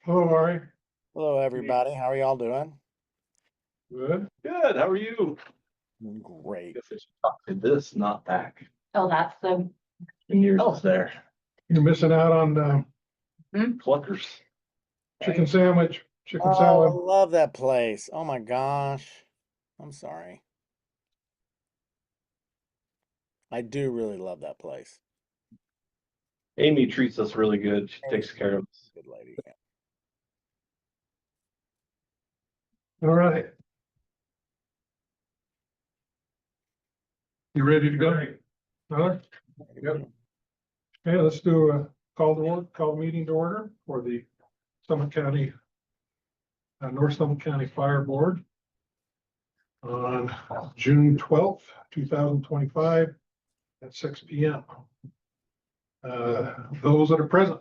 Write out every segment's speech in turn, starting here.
Hello, Ari. Hello, everybody. How are y'all doing? Good. Good. How are you? Great. Guess I should talk to this, not back. Oh, that's the, And yours is there. You're missing out on Cluckers. chicken sandwich, chicken Oh, I salad. love that place. Oh my gosh. I'm sorry. I do really love that place. Amy treats us really good. She takes care of us. Good lady. Yeah. All right. You ready to go? Tyler? Yep. Okay, let's do a call the meeting to order for the Summit County, North Summit County Fire Board on June 12th, 2025 at 6 p.m. Those that are present,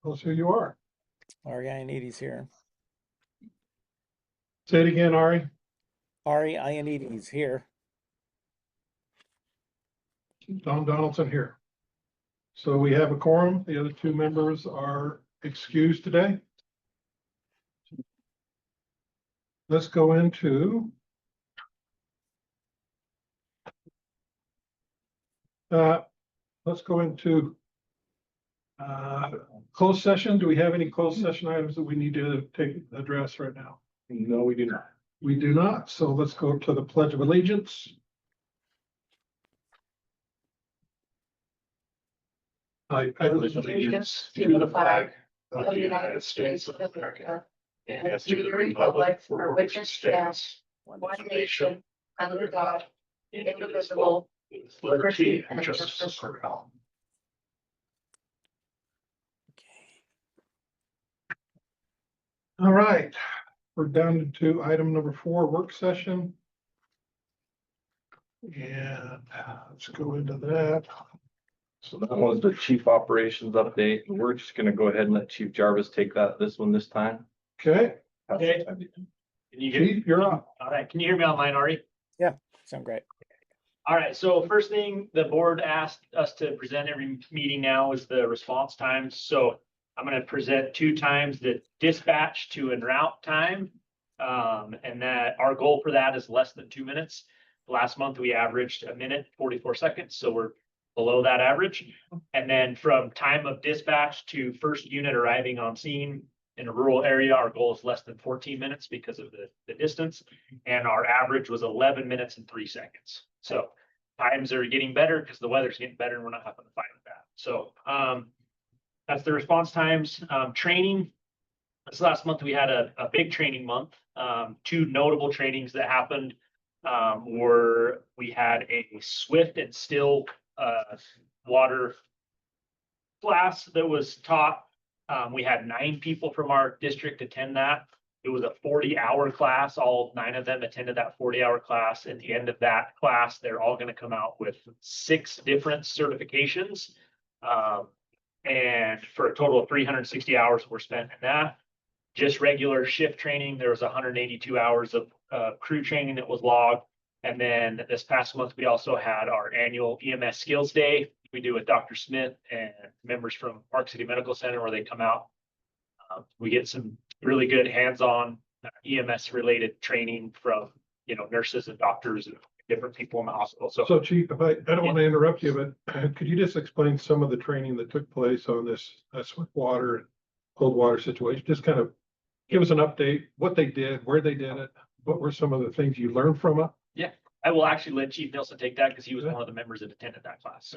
tell us who you are. Ari Ioannidis here. Say it again, Ari. Ari Ioannidis here. Don Donaldson here. So we have a quorum. The other two members are excused today. Let's go into closed session. Do we have any closed session items that we need to address right now? No, we do not. We do not. So let's go to the Pledge of Allegiance. I pledge allegiance to the flag of the United States of America and to the republic for which it stands, one nation, under God, indivisible, with liberty and justice for all. All right, we're down to item number 4, work session. And let's go into that. So that was the chief operations update. We're just gonna go ahead and let Chief Jarvis take this time. Okay, Okay. Can you hear? Chief, you're up. All right, can you hear me online, Ari? Sound great. All right, so first thing the board asked us to present every meeting now is the response times. So I'm gonna present 2 times the dispatch to en route time. And that our goal for that is less than 2 minutes. Last month, we averaged 1 minute, 44 seconds, so we're below that average. And then from time of dispatch to first unit arriving on scene in a rural area, our goal is less than 14 minutes because of the distance. And our average was 11 minutes and 3 seconds. So times are getting better because the weather's getting better and we're not having to fight with that. So that's the response times. Training. This last month, we had a big training month. 2 notable trainings that happened were we had a swift and still water class that was taught. We had 9 people from our district attend that. It was a 40-hour class. All 9 of them attended that 40-hour class. At the end of that class, they're all going to come out with 6 different certifications. And for a total of 360 hours were spent in that. Just regular shift training, there was 182 hours of crew training that was logged. And then this past month, we also had our annual EMS Skills Day. We do with Dr. Smith and members from Park City Medical Center where they come out. We get some really good hands-on EMS related training from, nurses and doctors and different people in the hospital. So Chief, if I don't want to interrupt you, but could you just explain some of the training that took place on this swift water and cold water situation? Just kind of give us an update, what they did, where they did it, what were some of the things you learned from it? I will actually let Chief Nielsen take that because he was one of the members that attended that class.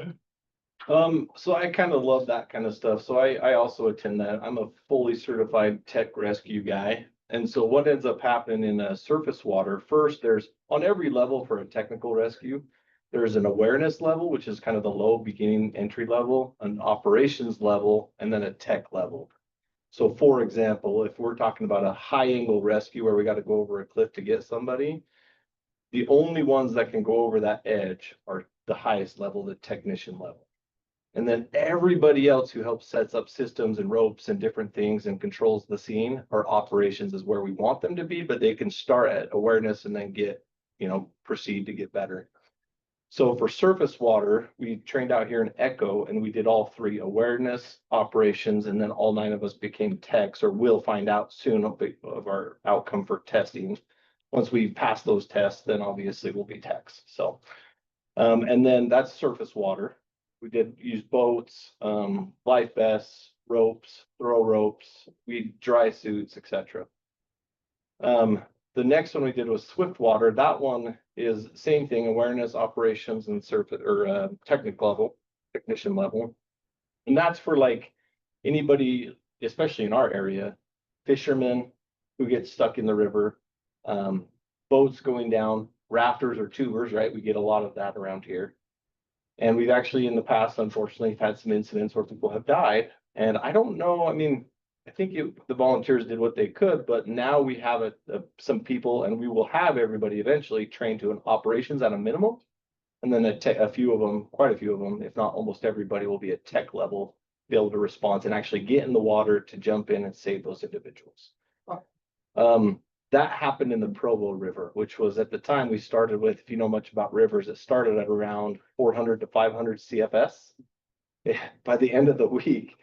So I kind of love that kind of stuff. So I also attend that. I'm a fully certified tech rescue guy. And so what ends up happening in surface water, first, there's on every level for a technical rescue, there's an awareness level, which is kind of the low beginning entry level, an operations level, and then a tech level. So for example, if we're talking about a high angle rescue where we got to go over a cliff to get somebody, the only ones that can go over that edge are the highest level, the technician level. And then everybody else who helps sets up systems and ropes and different things and controls the scene, our operations is where we want them to be, but they can start at awareness and then proceed to get better. So for surface water, we trained out here in Echo and we did all three: awareness, operations, and then all 9 of us became techs, or will find out soon of our outcome for testing. Once we pass those tests, then obviously we'll be techs. So, and then that's surface water. We did use boats, life vests, ropes, throw ropes, we dry suits, etc. The next one we did was swift water. That one is same thing: awareness, operations, and surface or technician level. And that's for like anybody, especially in our area, fishermen who get stuck in the river, boats going down, rafters or tubers, right? We get a lot of that around here. And we've actually in the past, unfortunately, had some incidents where people have died. And I don't know, I mean, I think the volunteers did what they could, but now we have some people, and we will have everybody eventually trained to an operations at a minimum. And then a few of them, quite a few of them, if not almost everybody, will be at tech level, be able to respond and actually get in the water to jump in and save those individuals. That happened in the Provo River, which was at the time we started with, if you know much about rivers, it started at around 400 to 500 CFS. By the end of the week,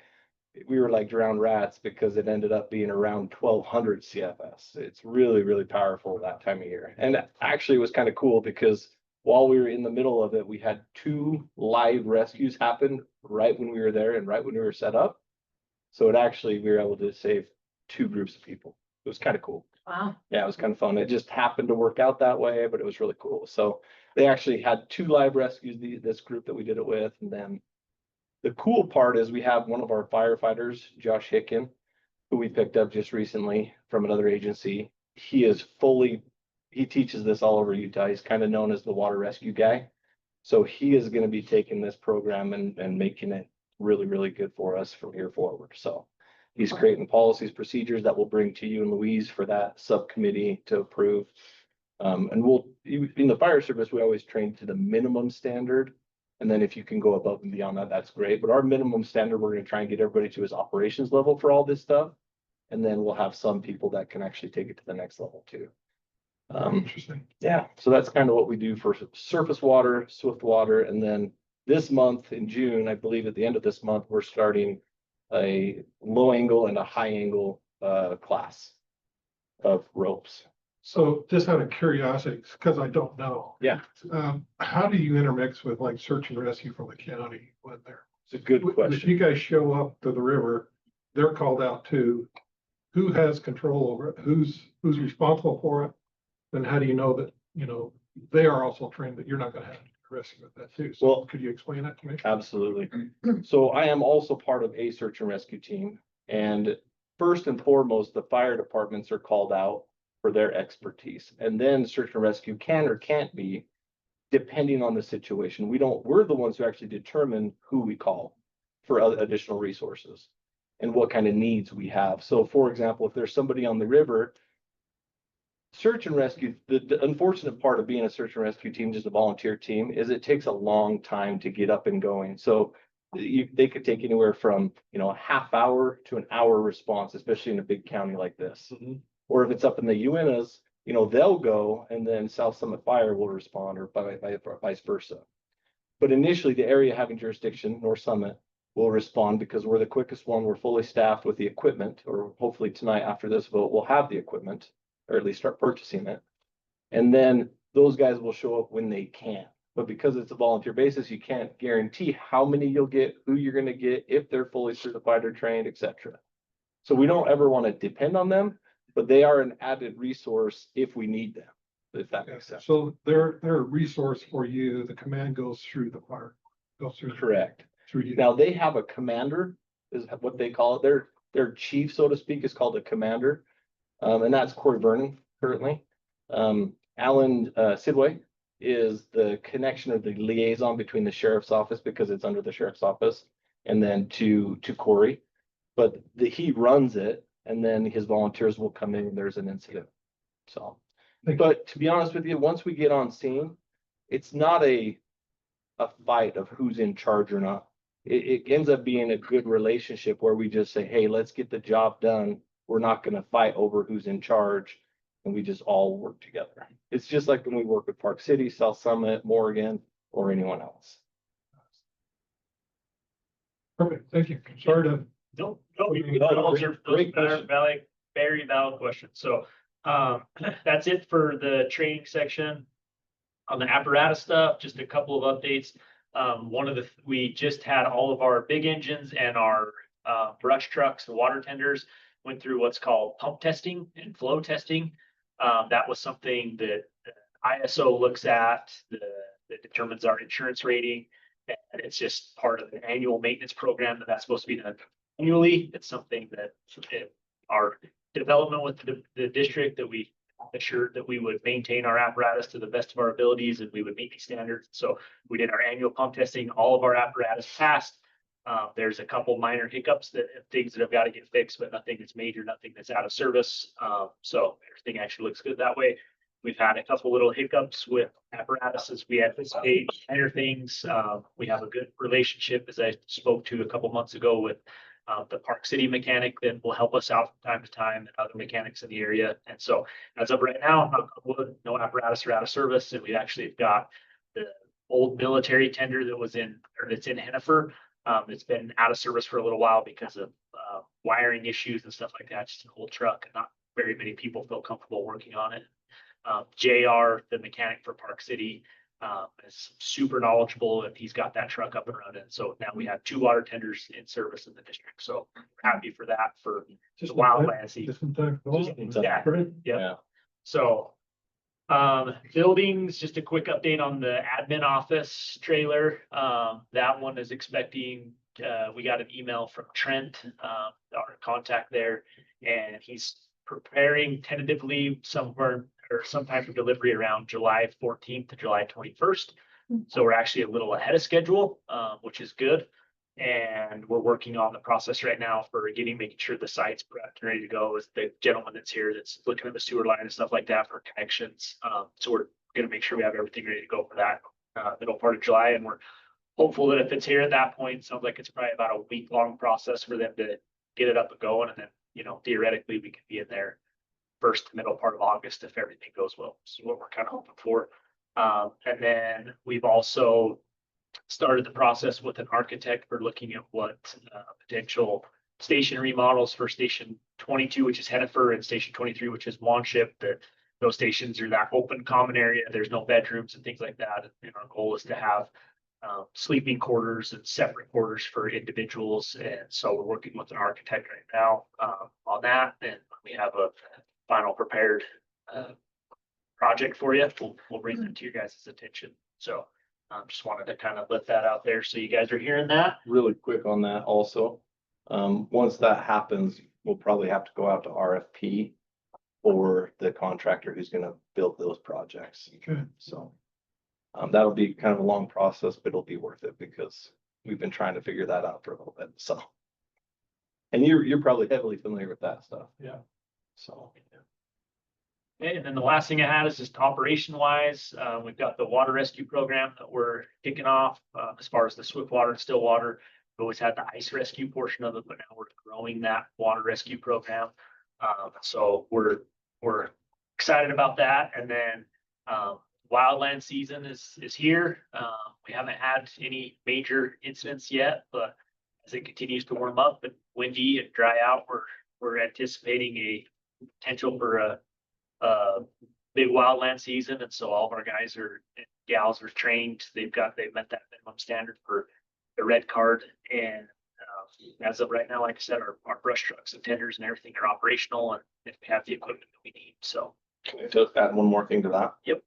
we were like drowned rats because it ended up being around 1200 CFS. It's really, really powerful that time of year. And actually it was kind of cool because while we were in the middle of it, we had 2 live rescues happen right when we were there and right when we were set up. So we were able to save 2 groups of people. It was kind of cool. Wow. Yeah, it was kind of fun. It just happened to work out that way, but it was really cool. So they actually had 2 live rescues, this group that we did it with. And then the cool part is we have one of our firefighters, Josh Hicken, who we picked up just recently from another agency. He teaches this all over Utah. He's kind of known as the water rescue guy. So he is going to be taking this program and making it really, really good for us from here forward. So he's creating policies, procedures that we'll bring to you and Louise for that subcommittee to approve. And in the fire service, we always train to the minimum standard. And then if you can go above and beyond that, that's great. But our minimum standard, we're going to try and get everybody to his operations level for all this stuff. And then we'll have some people that can actually take it to the next level too. Interesting. Yeah, so that's kind of what we do for surface water, swift water. And then this month in June, I believe at the end of this month, we're starting a low angle and a high angle class of ropes. So just out of curiosity, because I don't know. Yeah. How do you intermix with like search and rescue from the county when they're? It's a good If question. you guys show up to the river, they're called out to, who has control over it? Who's responsible for it? Then how do you know that, they are also trained that you're not gonna have to rescue with that too? So Well, could you explain that to me? absolutely. So I am also part of a search and rescue team. And first and foremost, the fire departments are called out for their expertise. And then search and rescue can or can't be, depending on the situation. We're the ones who actually determine who we call for additional resources and what kind of needs we have. So for example, if there's somebody on the river, search and rescue, the unfortunate part of being a search and rescue team, just a volunteer team, is it takes a long time to get up and going. So they could take anywhere from, a half hour to an hour response, especially in a big county like this. Or if it's up in the UNAs, they'll go and then South Summit Fire will respond, or vice versa. But initially, the area having jurisdiction, North Summit, will respond because we're the quickest one. We're fully staffed with the equipment, or hopefully tonight after this vote, we'll have the equipment, or at least start purchasing it. And then those guys will show up when they can. But because it's a volunteer basis, you can't guarantee how many you'll get, who you're going to get, if they're fully certified or trained, etc. So we don't ever want to depend on them, but they are an added resource if we need them, if that makes sense. So they're a resource for you. The command goes through the fire, goes through. Correct. Through you. Now they have a commander, is what they call it. Their chief, so to speak, is called a commander. And that's Corey Vernon currently. Alan Sidway is the connection of the liaison between the sheriff's office, because it's under the sheriff's office, and then to Corey. But he runs it, and then his volunteers will come in when there's an incident. So, but to be honest with you, once we get on scene, it's not a fight of who's in charge or not. It ends up being a good relationship where we just say, hey, let's get the job done. We're not going to fight over who's in charge, and we just all work together. It's just like when we work with Park City, South Summit, Morgan, or anyone else. Perfect, thank you. Sorry to, No, Great those are question. very valid questions. So, that's it for the training section. On the apparatus stuff, just a couple of updates. We just had all of our big engines and our, brush trucks, the water tenders went through what's called pump testing and flow testing. That was something that ISO looks at, that determines our insurance rating. And it's just part of the annual maintenance program that's supposed to be done annually. It's something that our development with the district, that we assured that we would maintain our apparatus to the best of our abilities and we would meet these standards. So we did our annual pump testing, all of our apparatus passed. There's a couple minor hiccups, things that have got to get fixed, but nothing that's major, nothing that's out of service. So everything actually looks good that way. We've had a couple little hiccups with apparatuses. We anticipate minor things. We have a good relationship, as I spoke to a couple months ago, with the Park City mechanic that will help us out from time to time, and other mechanics in the area. And so as of right now, knock on wood, no apparatus are out of service. And we actually have got the old military tender that's in Hennifer. It's been out of service for a little while because of wiring issues and stuff like that. Just an old truck, and not very many people feel comfortable working on it. JR, the mechanic for Park City, is super knowledgeable, and he's got that truck up and running. So now we have 2 water tenders in service in the district. So we're happy for that, for just. the wildland season. Just in time. Just in time. Yeah. Great. Yep. So, buildings, just a quick update on the admin office trailer. That one is expecting, we got an email from Trent, our contact there, and he's preparing tentatively somewhere or sometime for delivery around July 14th to July 21st. So we're actually a little ahead of schedule, which is good. And we're working on the process right now for making sure the site's prepped and ready to go. Is the gentleman that's here that's looking at the sewer line and stuff like that for connections. So we're gonna make sure we have everything ready to go for that middle part of July. And we're hopeful that if it's here at that point, sounds like it's probably about a week-long process for them to get it up and going. And then, theoretically, we could be in there first to middle part of August if everything goes well. So what we're kind of hoping for. And then we've also started the process with an architect for looking at what potential station remodels for Station 22, which is Hennifer, and Station 23, which is Wanship. Those stations are that open common area. There's no bedrooms and things like that. And our goal is to have sleeping quarters and separate quarters for individuals. And so we're working with an architect right now on that. And we have a final prepared project for you. We'll bring that to your guys' attention. So just wanted to kind of let that out there so you guys are hearing that. Really quick on that also. Once that happens, we'll probably have to go out to RFP for the contractor who's gonna build those projects. Okay. So that'll be kind of a long process, but it'll be worth it because we've been trying to figure that out for a little bit. So. And you're probably heavily familiar with that stuff. Yeah. So. Okay, and then the last thing I had is just operation wise, we've got the water rescue program that we're kicking off, as far as the swift water and still water. We've always had the ice rescue portion of it, but now we're growing that water rescue program. So we're excited about that. And then, wildland season is here. We haven't had any major incidents yet, but as it continues to warm up and windy and dry out, we're anticipating a potential for a big wildland season. And so all of our guys and gals are trained. They've met that minimum standard for the red card. And as of right now, like I said, our brush trucks and tenders and everything are operational, and we have the equipment that we need. So Can I just add one more thing to that? Yep.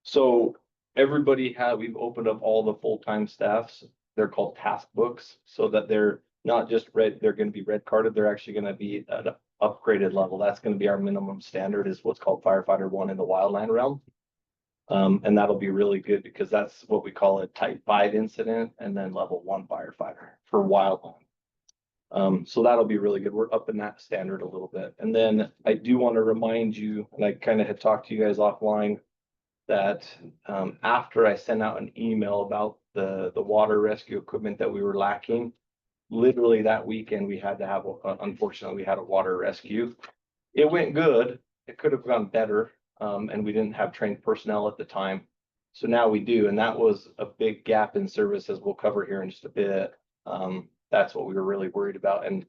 So we've opened up all the full-time staffs. They're called task books, so that they're not just they're gonna be red carded, they're actually gonna be at an upgraded level. That's gonna be our minimum standard, is what's called firefighter 1 in the wildland realm. And that'll be really good because that's what we call a type 5 incident, and then level 1 firefighter for wildland. So that'll be really good. We're up in that standard a little bit. And then I do want to remind you, and I kind of had talked to you guys offline, that after I sent out an email about the water rescue equipment that we were lacking, literally that weekend we had to have, unfortunately, we had a water rescue. It went good. It could have gone better. And we didn't have trained personnel at the time. So now we do, and that was a big gap in service, as we'll cover here in just a bit. That's what we were really worried about, and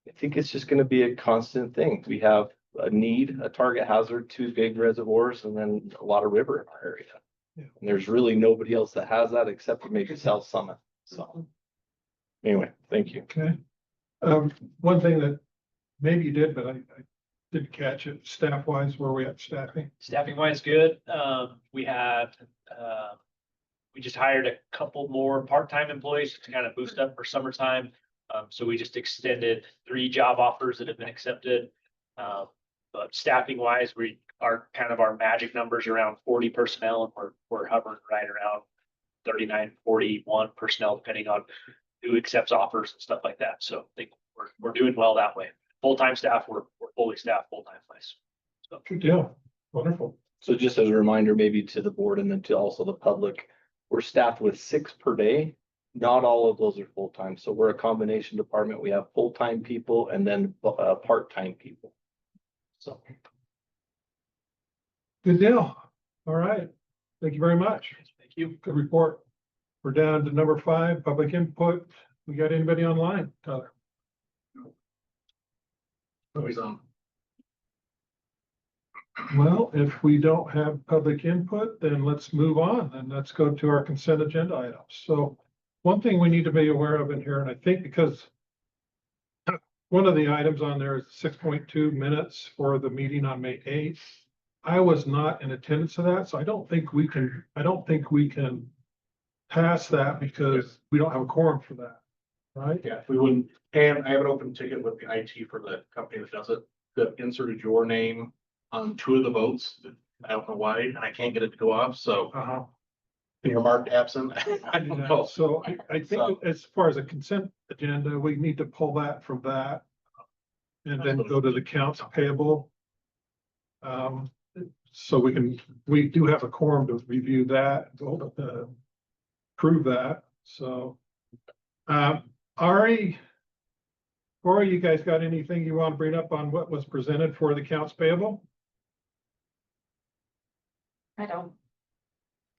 I think it's just gonna be a constant thing. We have a need, a target hazard, 2 big reservoirs, and then a lot of river in our area. Yeah. And there's really nobody else that has that except for maybe South Summit, so. Anyway, thank you. Okay. One thing that maybe you did, but I didn't catch it, staff wise, where we at staffing? Staffing wise, good. We had, we just hired a couple more part-time employees to kind of boost up for summertime. So we just extended 3 job offers that have been accepted. But staffing wise, we are kind of our magic numbers around 40 personnel, and we're hovering right around 39, 41 personnel, depending on who accepts offers and stuff like that. So I think we're doing well that way. Full-time staff, we're fully staffed full-time place. So Good deal. Wonderful. So just as a reminder, maybe to the board and then to also the public, we're staffed with 6 per day. Not all of those are full-time. So we're a combination department. We have full-time people and then part-time people. So. Good deal. All right. Thank you very much. thank you. Good report. We're down to number 5, public input. We got anybody online, Tyler? Always on. Well, if we don't have public input, then let's move on and let's go to our consent agenda items. So one thing we need to be aware of in here, and I think because one of the items on there is 6.2 minutes for the meeting on May 8th. I was not in attendance to that, so I don't think we can pass that because we don't have a quorum for that, right? Yeah, we wouldn't, and I have an open ticket with the IT for the company that does it, that inserted your name on 2 of the votes. I don't know why, and I can't get it to go off, so Uh-huh. you're marked absent. I don't know. So I think So- as far as a consent agenda, we need to pull that from that. And then go to the accounts payable. So we do have a quorum to review that, prove that, so. Ari, Corey, you guys got anything you want to bring up on what was presented for the accounts payable? I don't.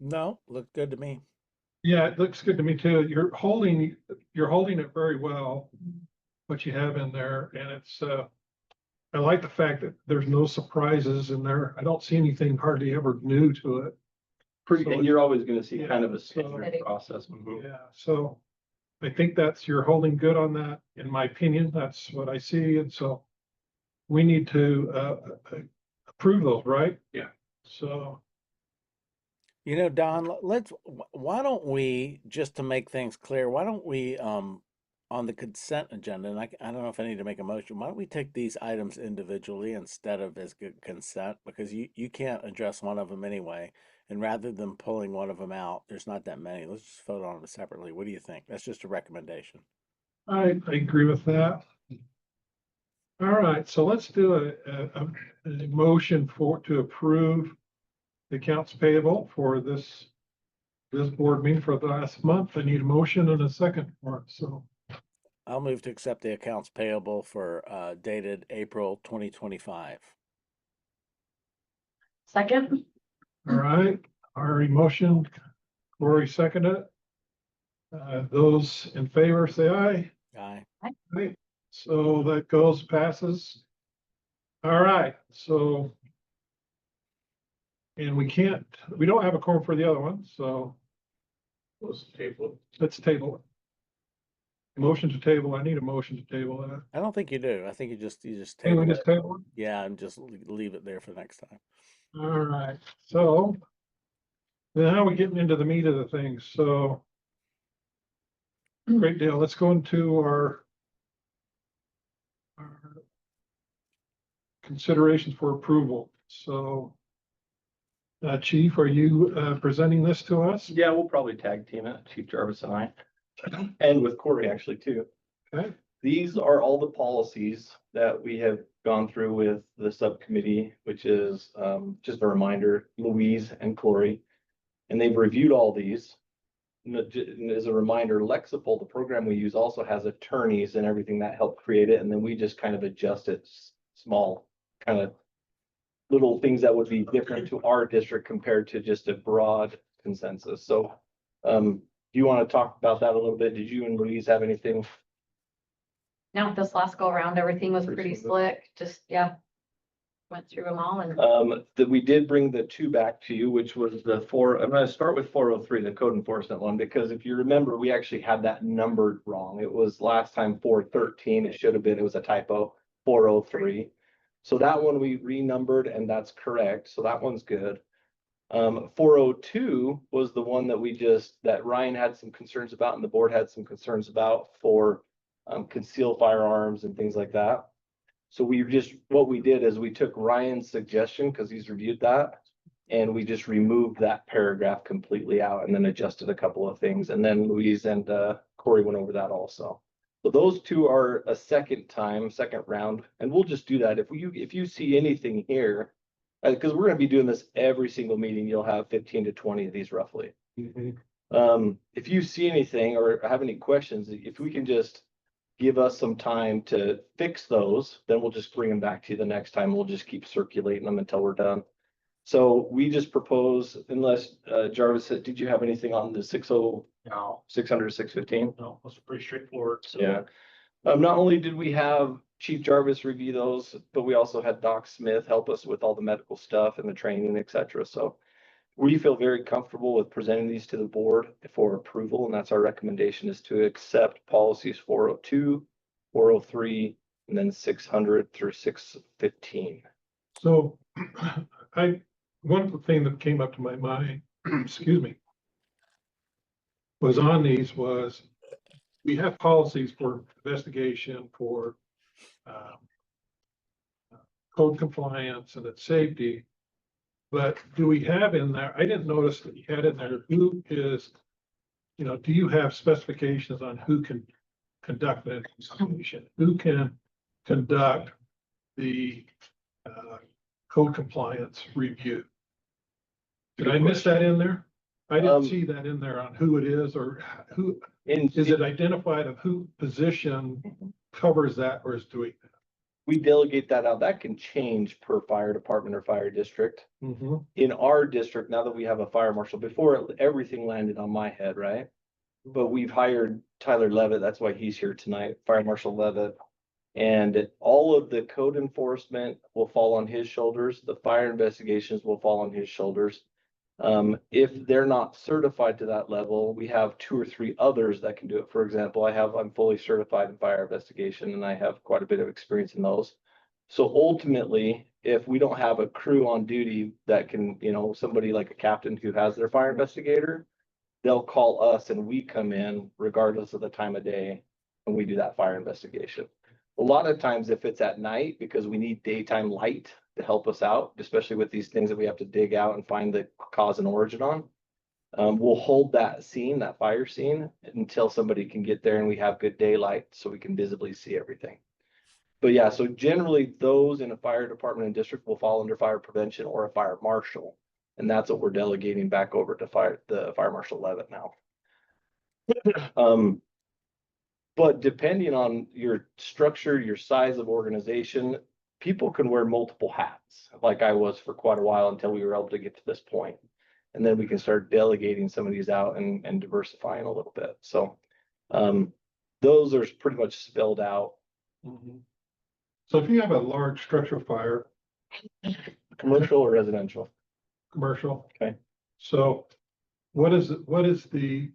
No, looked good to me. Yeah, it looks good to me too. You're holding it very well, what you have in there, and it's, I like the fact that there's no surprises in there. I don't see anything hardly ever new to it. And you're always gonna see Yeah, kind of a so- standard process. Yeah, so I think you're holding good on that, in my opinion. That's what I see, and so we need to approve those, right? Yeah. So, You know, Don, why don't we, just to make things clear, why don't we, on the consent agenda, and I don't know if I need to make a motion, why don't we take these items individually instead of as good consent? Because you can't address one of them anyway. And rather than pulling one of them out, there's not that many. Let's just vote on them separately. What do you think? That's just a recommendation. I agree with that. All right, so let's do a motion to approve the accounts payable for this board meeting for the last month. I need a motion and a second for it, so. I'll move to accept the accounts payable for dated April 2025. Second? All right, Ari motion, Corey seconded. Those in favor say aye. Aye. Right, so that passes. All right, so. And we don't have a quorum for the other one, so Let's table let's table it. Motion to table, I need a motion to table that. I don't think you do. I think you just Can we table just it. table it? Yeah, and just leave it there for next time. All right, so. Now we're getting into the meat of the thing, so. Great deal, let's go into our considerations for approval, so. Chief, are you presenting this to us? Yeah, we'll probably tag team it, Chief Jarvis and I, and with Corey actually too. Okay. These are all the policies that we have gone through with the subcommittee, which is just a reminder, Louise and Corey. And they've reviewed all these. And as a reminder, Lexipol, the program we use, also has attorneys and everything that help create it. And then we just kind of adjust it, small kind of little things that would be different to our district compared to just a broad consensus. So, do you want to talk about that a little bit? Did you and Louise have anything? No, this last go around, everything was Pretty pretty smooth. slick, just, yeah. Went through them all and That we did bring the two back to you, which was the four, I'm gonna start with 403, the code enforcement one, because if you remember, we actually had that numbered wrong. It was last time 413, it should have been, it was a typo, 403. So that one we renumbered and that's correct, so that one's good. 402 was the one that that Ryan had some concerns about and the board had some concerns about for concealed firearms and things like that. So what we did is we took Ryan's suggestion, because he's reviewed that, and we just removed that paragraph completely out and then adjusted a couple of things. And then Louise and Corey went over that also. So those two are a second round, and we'll just do that. If you see anything here, because we're gonna be doing this every single meeting, you'll have 15 to 20 of these roughly. If you see anything or have any questions, if we can just give us some time to fix those, then we'll just bring them back to you the next time. We'll just keep circulating them until we're done. So we just propose, unless Jarvis, did you have anything on the 600, 615? No, those are pretty straightforward. So Yeah. Not only did we have Chief Jarvis review those, but we also had Doc Smith help us with all the medical stuff and the training, et cetera. So we feel very comfortable with presenting these to the board for approval, and that's our recommendation, is to accept policies 402, 403, and then 600 through 615. So one thing that came up to my mind, excuse me, was on these was we have policies for investigation, for code compliance and its safety. But do we have in there, I didn't notice that you had in there, who is, do you have specifications on who can conduct that investigation? Who can conduct the code compliance review? Did I miss that in there? I didn't see that in there on who it is or who, is it identified of who position covers that or is doing that? We delegate that out. That can change per fire department or fire district. In our district, now that we have a fire marshal, before everything landed on my head, right? But we've hired Tyler Levitt. That's why he's here tonight, Fire Marshal Levitt. And all of the code enforcement will fall on his shoulders. The fire investigations will fall on his shoulders. If they're not certified to that level, we have 2 or 3 others that can do it. For example, I'm fully certified in fire investigation and I have quite a bit of experience in those. So ultimately, if we don't have a crew on duty that can, somebody like a captain who has their fire investigator, they'll call us and we come in regardless of the time of day and we do that fire investigation. A lot of times if it's at night, because we need daytime light to help us out, especially with these things that we have to dig out and find the cause and origin on. We'll hold that fire scene until somebody can get there and we have good daylight so we can visibly see everything. But yeah, so generally those in a fire department and district will fall under fire prevention or a fire marshal. And that's what we're delegating back over to the Fire Marshal Levitt now. But depending on your structure, your size of organization, people can wear multiple hats, like I was for quite a while until we were able to get to this point. And then we can start delegating some of these out and diversifying a little bit. So those are pretty much spelled out. So if you have a large structural fire, Commercial or residential? commercial. Okay. So what is the,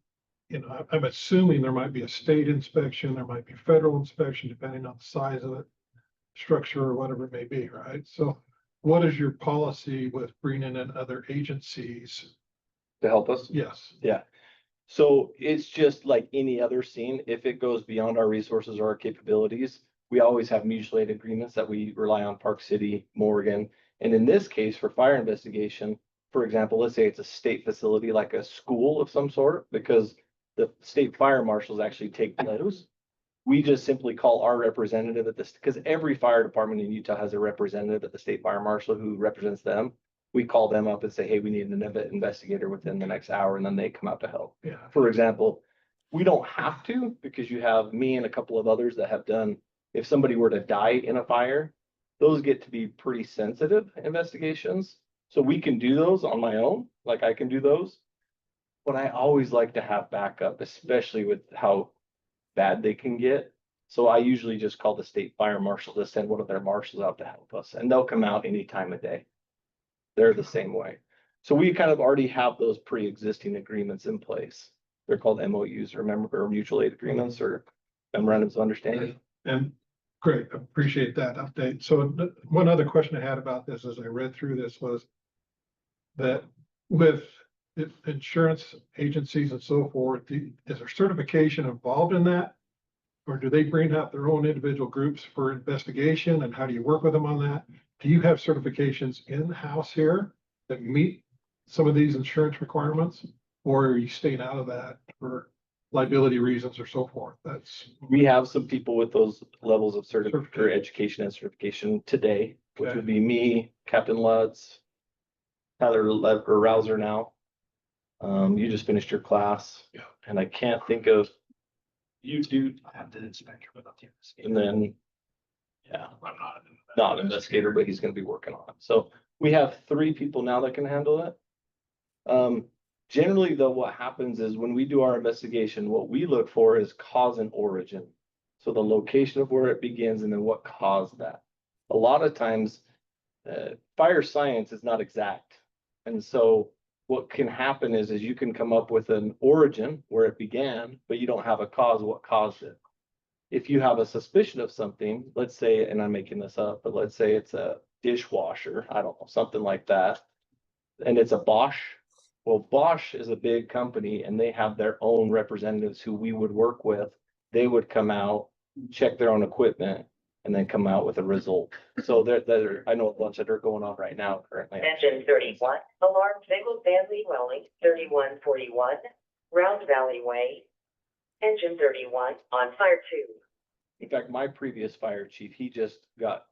I'm assuming there might be a state inspection, there might be federal inspection, depending on the size of it, structure or whatever it may be, right? So what is your policy with bringing in other agencies? To help us? Yes. Yeah. So it's just like any other scene. If it goes beyond our resources or our capabilities, we always have mutual aid agreements that we rely on Park City, Morgan. And in this case, for fire investigation, for example, let's say it's a state facility like a school of some sort, because the state fire marshals actually take those. We just simply call our representative at this, because every fire department in Utah has a representative at the state fire marshal who represents them. We call them up and say, hey, we need an investigator within the next hour, and then they come out to help. Yeah. For example, we don't have to, because you have me and a couple of others that have done, if somebody were to die in a fire, those get to be pretty sensitive investigations. So we can do those on my own, like I can do those. But I always like to have backup, especially with how bad they can get. So I usually just call the state fire marshal to send one of their marshals out to help us, and they'll come out any time of day. They're the same way. So we kind of already have those pre-existing agreements in place. They're called MOUs, or mutual aid agreements or memorandums of understanding. And great, appreciate that update. So one other question I had about this as I read through this was that with insurance agencies and so forth, is there certification involved in that? Or do they bring out their own individual groups for investigation, and how do you work with them on that? Do you have certifications in-house here that meet some of these insurance requirements? Or are you staying out of that for liability reasons or so forth? That's, We have some people with those levels of certificate or education and certification today, which Okay. would be me, Captain Lutz, Tyler Rouser now. You just finished your class. Yeah. And I can't think of you do, I have the inspector without the investigator. and then, yeah, I'm not an investigator, but he's gonna be working on it. So we have 3 people now that can handle it. Generally though, what happens is when we do our investigation, what we look for is cause and origin. So the location of where it begins and then what caused that. A lot of times, fire science is not exact. And so what can happen is you can come up with an origin where it began, but you don't have a cause, what caused it. If you have a suspicion of something, let's say, and I'm making this up, but let's say it's a dishwasher, I don't know, something like that. And it's a Bosch. Well, Bosch is a big company and they have their own representatives who we would work with. They would come out, check their own equipment, and then come out with a result. So there, I know a bunch that are going on right now currently. Engine 31, alarm Nichols Van Lee Welling, 3141, Round Valley Way. Engine 31, on fire 2. In fact, my previous fire chief, he just got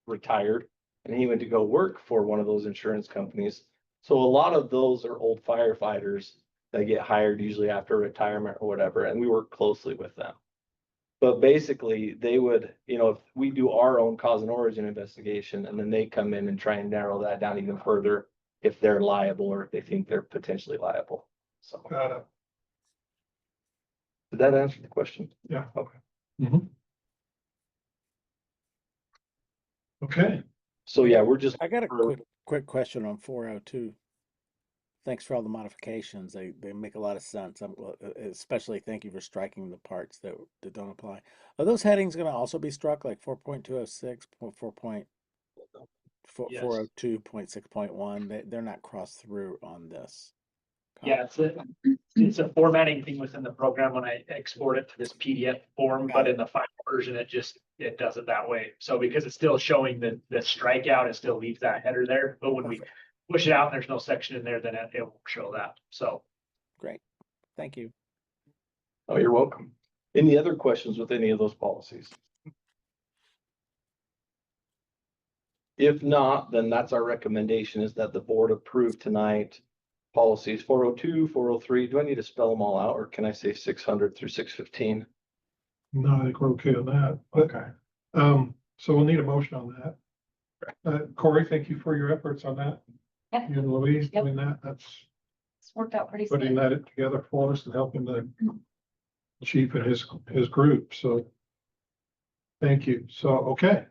retired and he went to go work for one of those insurance companies. So a lot of those are old firefighters that get hired usually after retirement or whatever, and we work closely with them. But basically, they would, if we do our own cause and origin investigation, and then they come in and try and narrow that down even further if they're liable or if they think they're potentially liable. So, did that answer the question? yeah. Okay. Mhm. Okay, So yeah, we're just, I got a quick question on 402. Thanks for all the modifications. They make a lot of sense. Especially thank you for striking the parts that don't apply. Are those headings going to also be struck like 4.206, 4.2.6.1? They're not crossed through on this. Yeah, it's a formatting thing within the program when I export it to this PDF form, but in the final version, it does it that way. So because it's still showing the strikeout, it still leaves that header there, but when we push it out and there's no section in there, then it won't show that. So. Great. Thank you. oh, you're welcome. Any other questions with any of those policies? If not, then that's our recommendation, is that the board approve tonight policies 402, 403. Do I need to spell them all out, or can I say 600 through 615? no, I think we're okay on that. Okay. So we'll need a motion on that. Corey, thank you for your efforts on that. Yep. You and Louise Yep. doing that, that's It's worked out pretty putting smooth. that together for us and helping the chief and his group, so. Thank you. So, okay.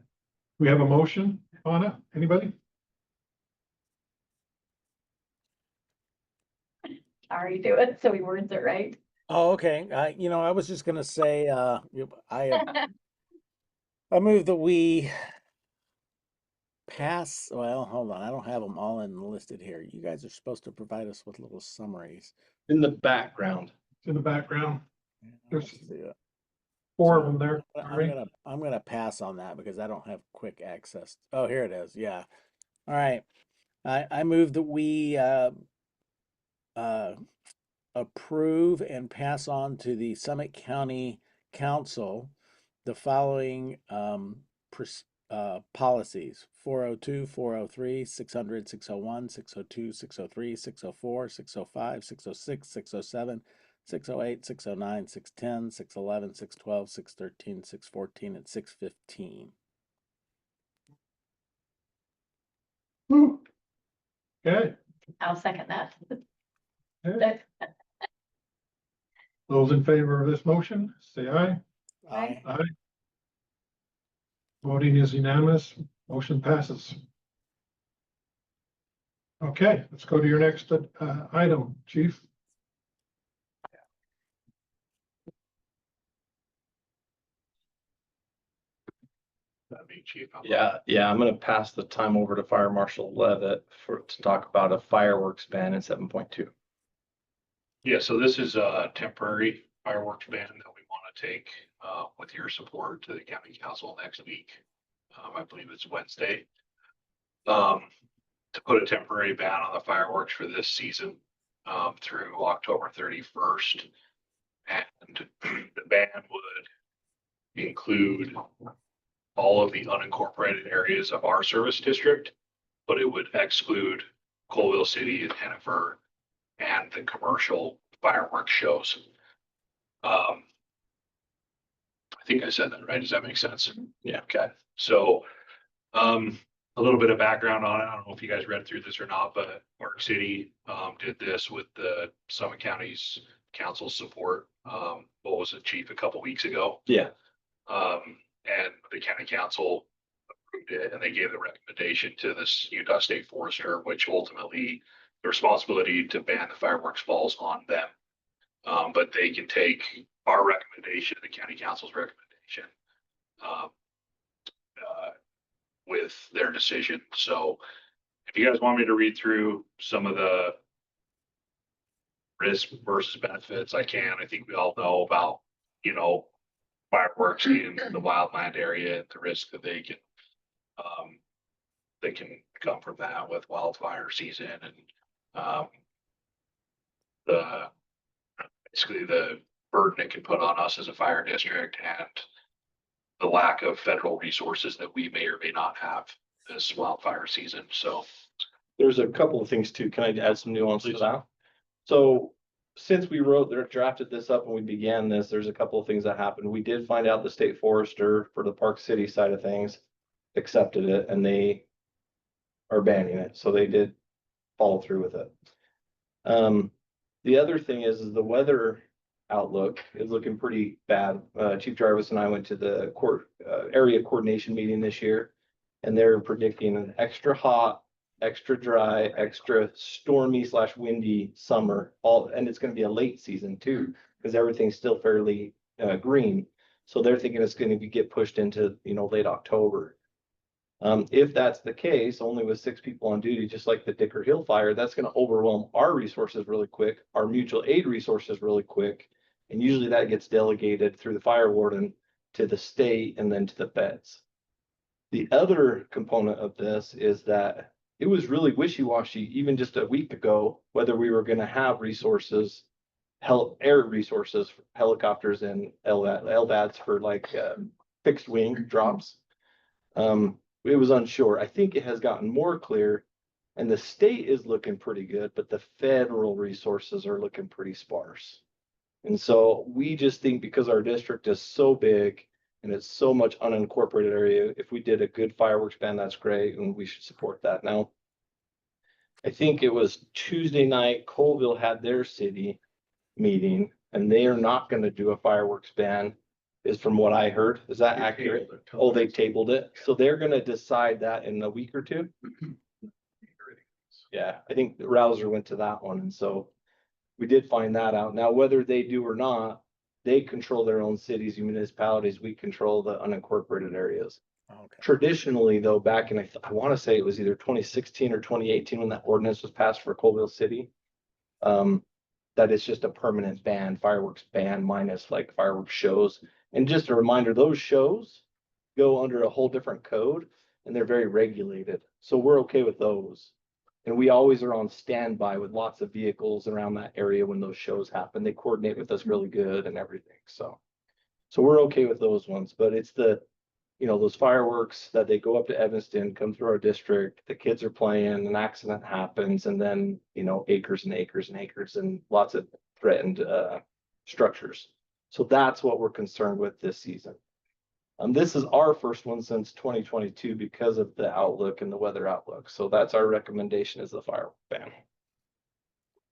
We have a motion on it. Anybody? Sorry, do it, so he words it right. Oh, okay. I was just gonna say, I move that we pass. Well, hold on. I don't have them all listed here. You guys are supposed to provide us with little summaries. In the background. It's in the background. There's Let's see it. 4 of them there. I'm gonna pass on that because I don't have quick access. Oh, here it is. Yeah. All right. I move that we approve and pass on to the Summit County Council the following policies: 402, 403, 600, 601, 602, 603, 604, 605, 606, 607, 608, 609, 610, 611, 612, 613, 614, and 615. Okay. I'll second that. Okay. Those in favor of this motion, say aye. Aye. Aye. Voting is unanimous. Motion passes. Okay, let's go to your next item, Chief. That'd be cheap. Yeah, I'm gonna pass the time over to Fire Marshal Levitt to talk about a fireworks ban in 7.2. Yeah, so this is a temporary fireworks ban that we want to take with your support to the county council next week. I believe it's Wednesday. To put a temporary ban on the fireworks for this season through October 31st. And the ban would include all of the unincorporated areas of our service district, but it would exclude Colville City and Hennifer and the commercial fireworks shows. I think I said that right. Does that make sense? Yeah. Okay. So, a little bit of background on it. I don't know if you guys read through this or not, but Park City, did this with the Summit County's council support. What was it, Chief, a couple weeks ago? Yeah. And the county council approved it and they gave the recommendation to this Utah State Forester, which ultimately the responsibility to ban the fireworks falls on them. But they can take our recommendation, the county council's recommendation, with their decision. So if you guys want me to read through some of the risk versus benefits, I can. I think we all know about, fireworks in the wildland area, the risk that they can come from that with wildfire season and basically the burden it can put on us as a fire district and the lack of federal resources that we may or may not have this wildfire season. So There's a couple of things too. Can I add some nuance to Please. that? So since we drafted this up and we began this, there's a couple of things that happened. We did find out the state forester for the Park City side of things accepted it and they are banning it. So they did follow through with it. The other thing is the weather outlook is looking pretty bad. Chief Jarvis and I went to the area coordination meeting this year and they're predicting an extra hot, extra dry, extra stormy / windy summer, and it's going to be a late season too, because everything's still fairly green. So they're thinking it's going to get pushed into, late October. If that's the case, only with 6 people on duty, just like the Dicker Hill fire, that's going to overwhelm our resources really quick, our mutual aid resources really quick. And usually that gets delegated through the fire warden to the state and then to the feds. The other component of this is that it was really wishy-washy even just a week ago, whether we were going to have resources, air resources, helicopters and LVADs for fixed wing drops. It was unsure. I think it has gotten more clear and the state is looking pretty good, but the federal resources are looking pretty sparse. And so we just think because our district is so big and it's so much unincorporated area, if we did a good fireworks ban, that's great, and we should support that. Now, I think it was Tuesday night, Colville had their city meeting, and they are not going to do a fireworks ban, is from what I heard. Is that accurate? Oh, they tabled it. So they're going to decide that in a week or two. Yeah, I think Rouser went to that one, and so we did find that out. Now, whether they do or not, they control their own cities and municipalities. We control the unincorporated areas. Okay. Traditionally, though, back in, I want to say it was either 2016 or 2018 when that ordinance was passed for Colville City. That it's just a permanent ban, fireworks ban minus fireworks shows. And just a reminder, those shows go under a whole different code and they're very regulated. So we're okay with those. And we always are on standby with lots of vehicles around that area when those shows happen. They coordinate with us really good and everything. So we're okay with those ones, but it's those fireworks that they go up to Evanston, come through our district, the kids are playing, an accident happens, and then, acres and acres and acres and lots of threatened structures. So that's what we're concerned with this season. This is our first one since 2022 because of the outlook and the weather outlook. So that's our recommendation is the firework ban.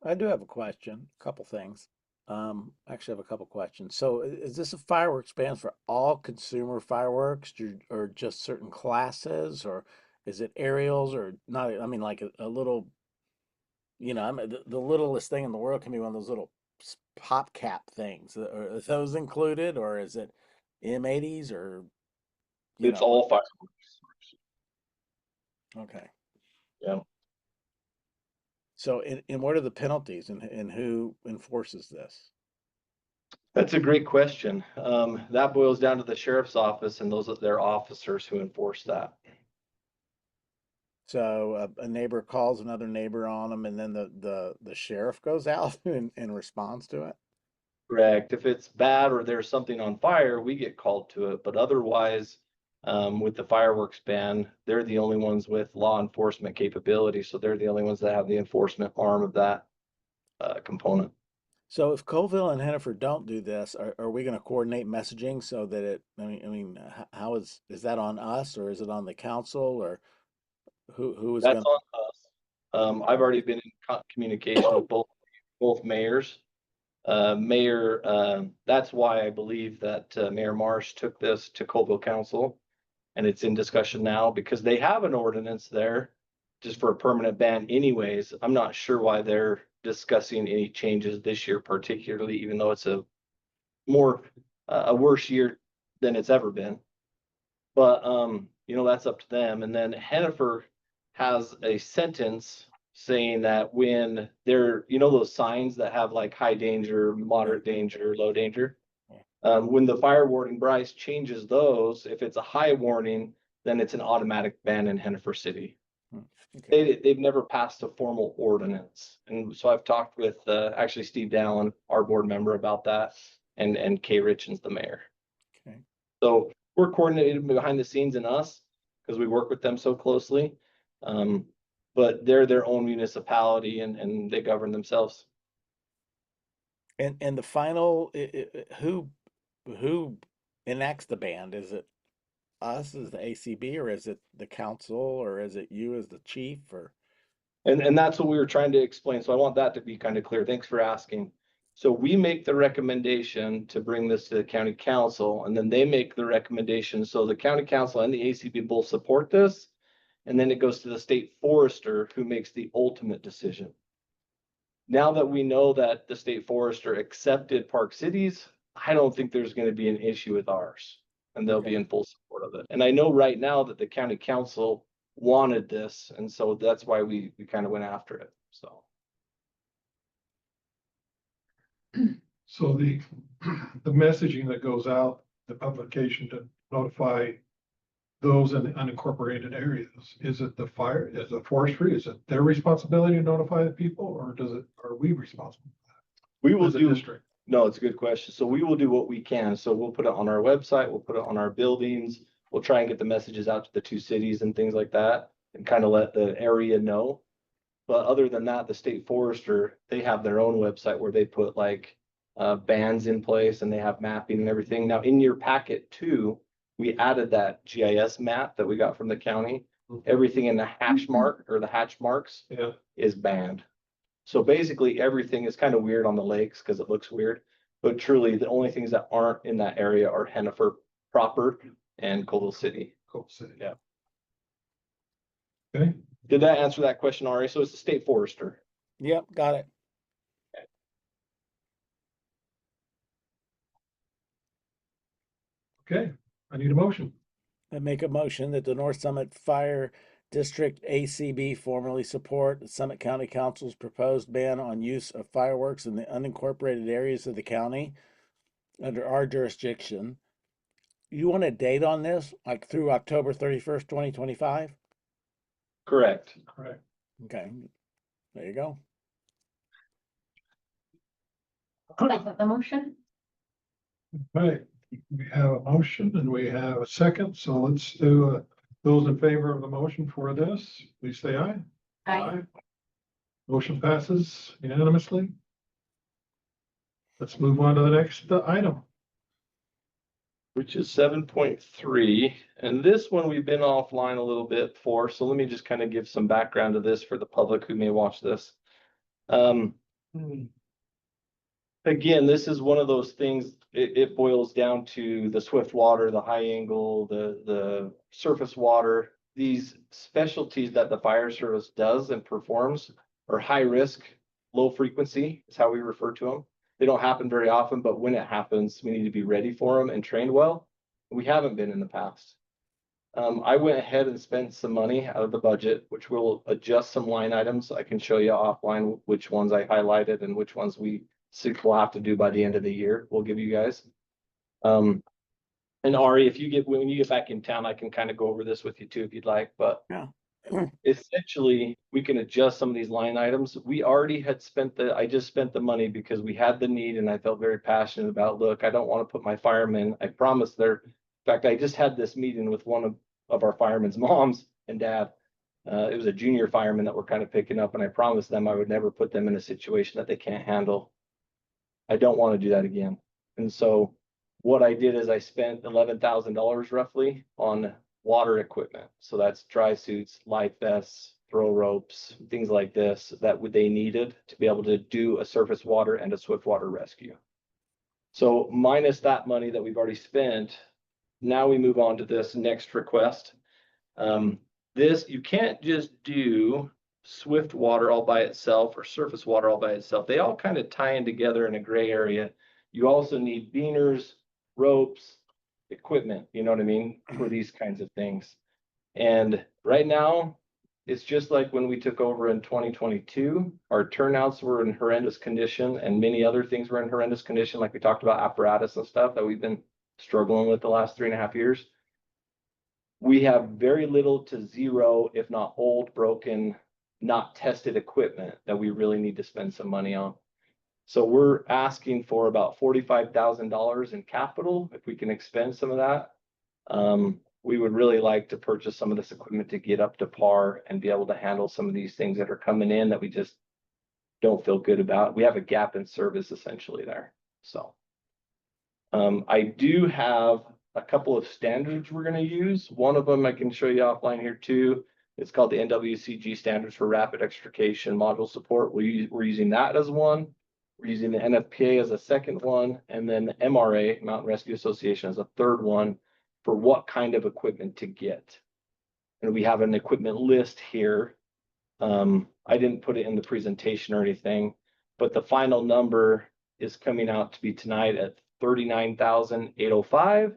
I do have a question, a couple things. Actually, I have a couple questions. So, is this a fireworks ban for all consumer fireworks, or just certain classes, or is it aerials, or not? I mean, like a little, I mean, the littlest thing in the world can be one of those little pop cap things. Are those included, or is it M80s, or It's all fireworks. Okay. Yeah. So, and what are the penalties, and who enforces this? That's a great question. That boils down to the sheriff's office and those are their officers who enforce that. So a neighbor calls another neighbor on them, and then the sheriff goes out and responds to it. Correct. If it's bad or there's something on fire, we get called to it, but otherwise, with the fireworks ban, they're the only ones with law enforcement capability, so they're the only ones that have the enforcement arm of that component. So if Colville and Hennepin don't do this, are we going to coordinate messaging so that how is that on us, or is it on the council, or who is That's going on us. I've already been in communication with both mayors. That's why I believe that Mayor Marsh took this to Colville Council. And it's in discussion now because they have an ordinance there just for a permanent ban anyways. I'm not sure why they're discussing any changes this year particularly, even though it's a worse year than it's ever been. But, that's up to them. And then Hennifer has a sentence saying that when those signs that have like high danger, moderate danger, low danger. When the fire warden Bryce changes those, if it's a high warning, then it's an automatic ban in Hennifer City. Okay. They've never passed a formal ordinance. And so I've talked with actually Steve Dallin, our board member, about that, and Kay Richens, the mayor. Okay. So we're coordinated behind the scenes in us because we work with them so closely. But they're their own municipality and they govern themselves. And the final, who enacts the ban? Is it us as the ACB, or is it the council, or is it you as the chief, or? And that's what we were trying to explain. So I want that to be kind of clear. Thanks for asking. So we make the recommendation to bring this to the county council, and then they make the recommendation. So the county council and the ACB both support this. And then it goes to the state forester who makes the ultimate decision. Now that we know that the state forester accepted Park Cities, I don't think there's going to be an issue with ours. And they'll be in full support of it. And I know right now that the county council wanted this, and so that's why we kind of went after it, so. So the messaging that goes out, the publication to notify those in the unincorporated areas, is it forestry, is it their responsibility to notify the people, or are we responsible? We will As a do, district? no, it's a good question. So we will do what we can. So we'll put it on our website, we'll put it on our buildings. We'll try and get the messages out to the two cities and things like that and kind of let the area know. But other than that, the state forester, they have their own website where they put like bans in place and they have mapping and everything. Now in your packet too, we added that GIS map that we got from the county. Everything in the hatch mark or the hatch marks Yeah, is banned. So basically everything is kind of weird on the lakes because it looks weird. But truly the only things that aren't in that area are Hennifer proper and Colville City. Coal City. Yeah. Okay, Did that answer that question, Ari? So it's the state forester. Yep, got it. okay, I need a motion. I make a motion that the North Summit Fire District ACB formally support the Summit County Council's proposed ban on use of fireworks in the unincorporated areas of the county under our jurisdiction. You want a date on this, like through October 31st, 2025? Correct. Correct. Okay, there you go. Second the motion? Right, we have a motion and we have a second, so let's do, those in favor of the motion for this, please say aye. Aye. Motion passes Unanimously. Let's move on to the next item. which is 7.3. And this one we've been offline a little bit for. So let me just kind of give some background to this for the public who may watch this. again, this is one of those things, it boils down to the swift water, the high angle, the surface water. These specialties that the fire service does and performs are high risk, low frequency is how we refer to them. They don't happen very often, but when it happens, we need to be ready for them and trained well. We haven't been in the past. I went ahead and spent some money out of the budget, which will adjust some line items. I can show you offline which ones I highlighted and which ones we'll have to do by the end of the year. We'll give you guys. And Ari, when you get back in town, I can kind of go over this with you too, if you'd like, but Yeah. essentially we can adjust some of these line items. We already had I just spent the money because we had the need and I felt very passionate about, look, I don't want to put my firemen, I promised in fact, I just had this meeting with one of our firemen's moms and dad. It was a junior fireman that we're kind of picking up, and I promised them I would never put them in a situation that they can't handle. I don't want to do that again. And so what I did is I spent $11,000 roughly on water equipment. So that's dry suits, life vests, throw ropes, things like this that they needed to be able to do a surface water and a swift water rescue. So minus that money that we've already spent, now we move on to this next request. You can't just do swift water all by itself or surface water all by itself. They all kind of tie in together in a gray area. You also need beaners, ropes, equipment, you know what I mean, for these kinds of things. And right now, it's just like when we took over in 2022, our turnouts were in horrendous condition and many other things were in horrendous condition. Like we talked about apparatus and stuff that we've been struggling with the last 3.5 years. We have very little to zero, if not old, broken, not tested equipment that we really need to spend some money on. So we're asking for about $45,000 in capital. If we can expend some of that, we would really like to purchase some of this equipment to get up to par and be able to handle some of these things that are coming in that we just don't feel good about. We have a gap in service essentially there. So I do have a couple of standards we're going to use. One of them I can show you offline here too. It's called the NWCG standards for rapid extrication module support. We're using that as one. We're using the NFPA as a second one, and then the MRA, Mountain Rescue Association, as a third one for what kind of equipment to get. And we have an equipment list here. I didn't put it in the presentation or anything, but the final number is coming out to be tonight at $39,805.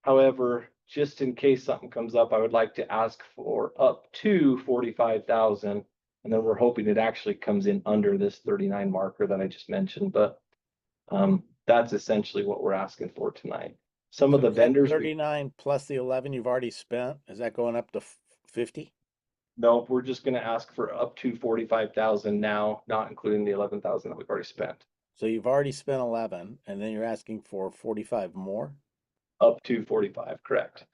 However, just in case something comes up, I would like to ask for up to $45,000. And then we're hoping it actually comes in under this 39 marker that I just mentioned, but that's essentially what we're asking for tonight. Some of the Is that vendors, 39 plus the 11 you've already spent, is that going up to 50? no, we're just going to ask for up to 45,000 now, not including the 11,000 that we've already spent. So you've already spent 11 and then you're asking for 45 more? Up to 45, correct.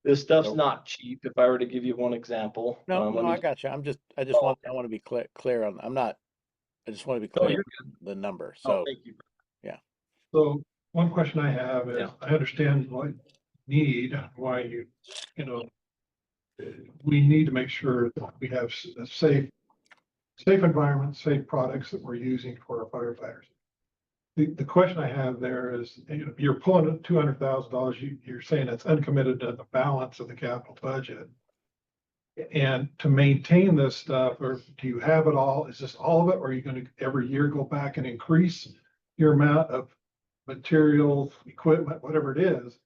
This stuff's So- not cheap. If I were to give you one example, No, let I me- got you. I just Oh, want I want to be clear on. I just want to be Oh, clear you're on the number. Oh, So thank you. So one question I have is, Yeah. I understand what you need, why we need to make sure that we have a safe environment, safe products that we're using for our firefighters. The question I have there is, you're pulling $200,000, you're saying it's uncommitted to the balance of the capital budget. And to maintain this stuff, or do you have it all? Is this all of it? Or are you going to every year go back and increase your amount of material, equipment, whatever it is?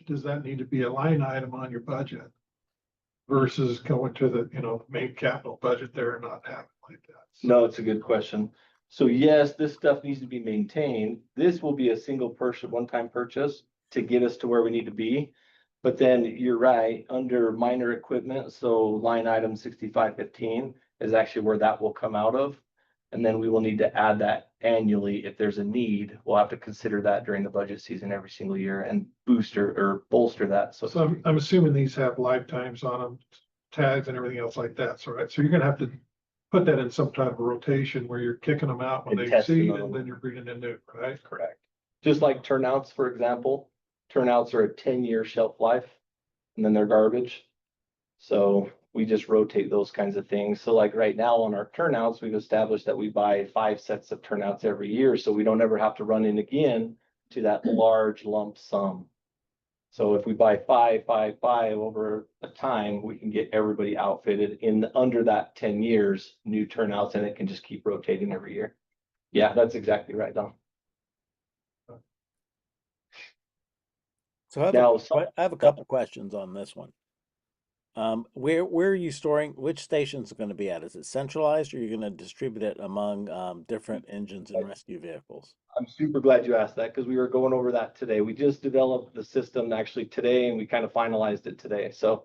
Does that need to be a line item on your budget versus going to the, main capital budget there and not having it like that? No, it's a good question. So yes, this stuff needs to be maintained. This will be a single purchase, one-time purchase to get us to where we need to be. But then you're right, under minor equipment, so line item 6515 is actually where that will come out of. And then we will need to add that annually if there's a need. We'll have to consider that during the budget season every single year and bolster that. So I'm assuming these have lifetimes on them, tags and everything else like that. So, right, so you're gonna have to put that in some type of rotation where you're kicking them out when And they testing seed them. and then you're bringing in new, right? Correct. Just like turnouts, for example, turnouts are a 10-year shelf life and then they're garbage. So we just rotate those kinds of things. So like right now on our turnouts, we've established that we buy 5 sets of turnouts every year, so we don't ever have to run in again to that large lump sum. So if we buy 5 over a time, we can get everybody outfitted in under that 10 years, new turnouts, and it can just keep rotating every year. Yeah, that's exactly right, Don. So I have, Now, I have a couple questions on this one. Where are you storing, which station's going to be at? Is it centralized or are you going to distribute it among different engines and rescue vehicles? I'm super glad you asked that because we were going over that today. We just developed the system actually today and we kind of finalized it today. So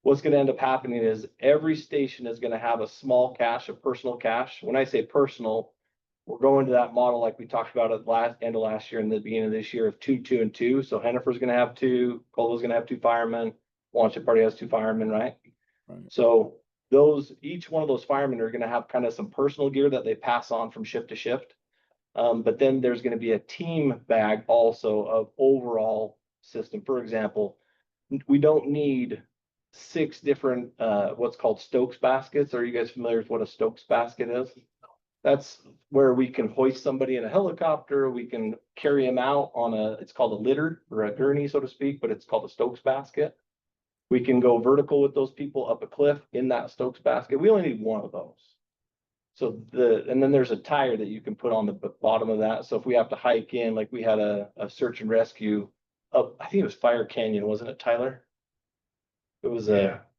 what's going to end up happening is every station is going to have a small cache, a personal cache. When I say personal, we're going to that model like we talked about at the end of last year and the beginning of this year of 2, 2, and 2. So Hennifer's going to have 2, Colo's going to have 2 firemen, Wanship already has 2 firemen, right? Right. So each one of those firemen are going to have kind of some personal gear that they pass on from shift to shift. But then there's going to be a team bag also of overall system. For example, we don't need 6 different what's called Stokes baskets. Are you guys familiar with what a Stokes basket is? That's where we can hoist somebody in a helicopter. We can carry them out on it's called a litter or a gurney, so to speak, but it's called a Stokes basket. We can go vertical with those people up a cliff in that Stokes basket. We only need one of those. So and then there's a tire that you can put on the bottom of that. So if we have to hike in, like we had a search and rescue up, I think it was Fire Canyon, wasn't it, Tyler? It was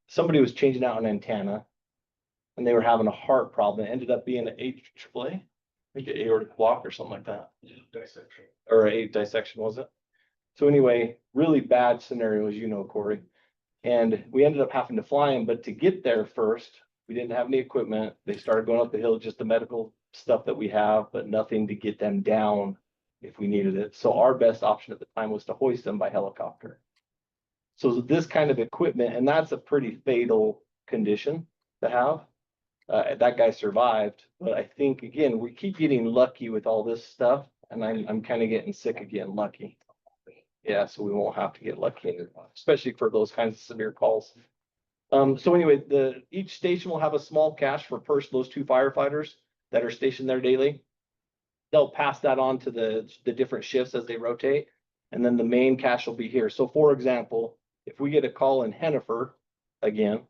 somebody was changing out an antenna and they were having a heart problem. It ended up being an AAA, I think an aortic block or something like that. Dissection. Or a dissection, was it? So anyway, really bad scenario, as you know, Corey. And we ended up having to fly him, but to get there first, we didn't have any equipment. They started going up the hill, just the medical stuff that we have, but nothing to get them down if we needed it. So our best option at the time was to hoist them by helicopter. So this kind of equipment, and that's a pretty fatal condition to have. That guy survived, but I think again, we keep getting lucky with all this stuff, and I'm kind of getting sick of getting lucky. Yeah, so we won't have to get lucky, especially for those kinds of severe calls. So anyway, each station will have a small cache for those 2 firefighters that are stationed there daily. They'll pass that on to the different shifts as they rotate, and then the main cache will be here. So for example, if we get a call in Hennifer again,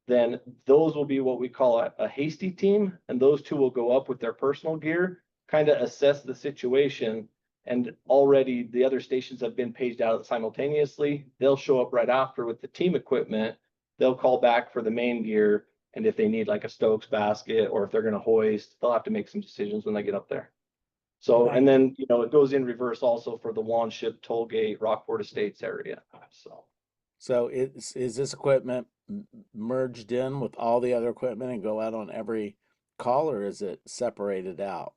then those will be what we call a hasty team, and those 2 will go up with their personal gear, kind of assess the situation. And already the other stations have been paged out simultaneously. They'll show up right after with the team equipment. They'll call back for the main gear. And if they need like a Stokes basket or if they're going to hoist, they'll have to make some decisions when they get up there. So, and then, it goes in reverse also for the Wanship, Tollgate, Rockport Estates area. So is this equipment merged in with all the other equipment and go out on every call, or is it separated out?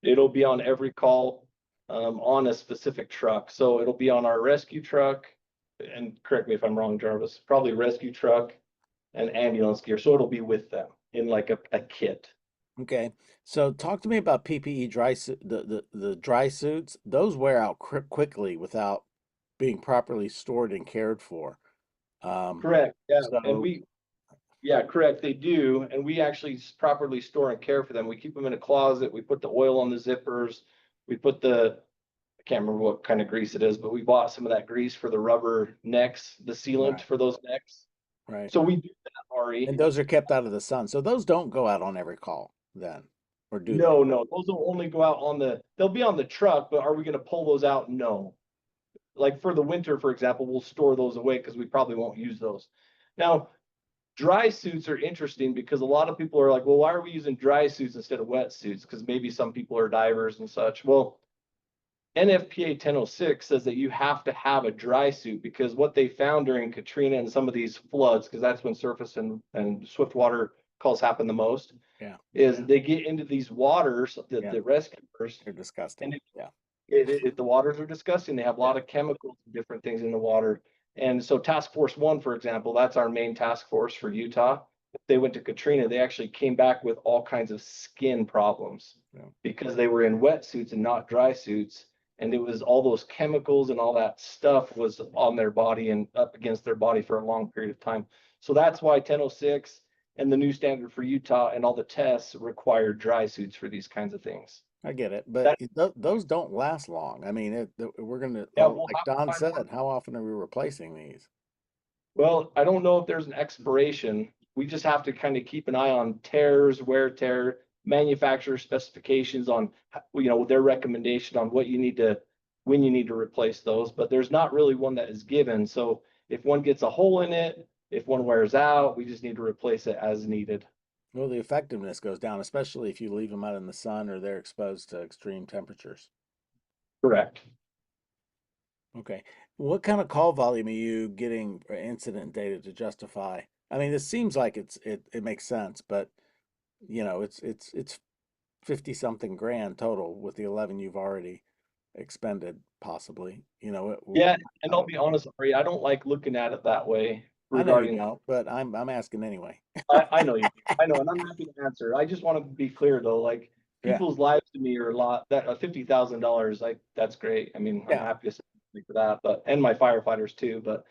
It'll be on every call on a specific truck. So it'll be on our rescue truck, and correct me if I'm wrong, Jarvis, probably rescue truck and ambulance gear. So it'll be with them in like a kit. Okay. So talk to me about PPE dry suit, the dry suits. Those wear out quickly without being properly stored and cared for. Correct. Yeah. So, and correct. They do. And we actually properly store and care for them. We keep them in a closet. We put the oil on the zippers. We put I can't remember what kind of grease it is, but we bought some of that grease for the rubber necks, the sealant for those necks. right. So we do that, Ari. And those are kept out of the sun. So those don't go out on every call then, or do No, those will only go out they'll be on the truck, but are we going to pull those out? No. Like for the winter, for example, we'll store those away because we probably won't use those. Now, dry suits are interesting because a lot of people are like, well, why are we using dry suits instead of wet suits? Because maybe some people are divers and such. Well, NFPA 1006 says that you have to have a dry suit because what they found during Katrina and some of these floods, because that's when surface and swift water calls happen the most, is they get into these waters, the rescuers. They're disgusting. The waters are disgusting. They have a lot of chemicals and different things in the water. And so Task Force 1, for example, that's our main task force for Utah. If they went to Katrina, they actually came back with all kinds of skin problems because they were in wetsuits and not dry suits. And it was all those chemicals and all that stuff was on their body and up against their body for a long period of time. So that's why 1006 and the new standard for Utah and all the tests require dry suits for these kinds of things. I get it, but That- those don't last long. I mean, we're gonna, Yeah, we'll like have to Don find said, one. how often are we replacing these? Well, I don't know if there's an expiration. We just have to kind of keep an eye on tears, wear tear, manufacturer specifications on, their recommendation on what you need to, when you need to replace those, but there's not really one that is given. So if one gets a hole in it, if one wears out, we just need to replace it as needed. Well, the effectiveness goes down, especially if you leave them out in the sun or they're exposed to extreme temperatures. Correct. Okay. What kind of call volume are you getting for incident data to justify? I mean, it seems like it makes sense, but it's 50 something grand total with the 11 you've already expended, possibly. Yeah, and I'll be honest, Ari, I don't like looking at it that way I know you regarding, don't, but I'm asking anyway. I know you, I know, and I'm happy to answer. I just want to be clear though, like Yeah. people's lives to me are a lot, that $50,000, like, that's great. I mean, I'm Yeah. happy to say for that, but, and my firefighters too, but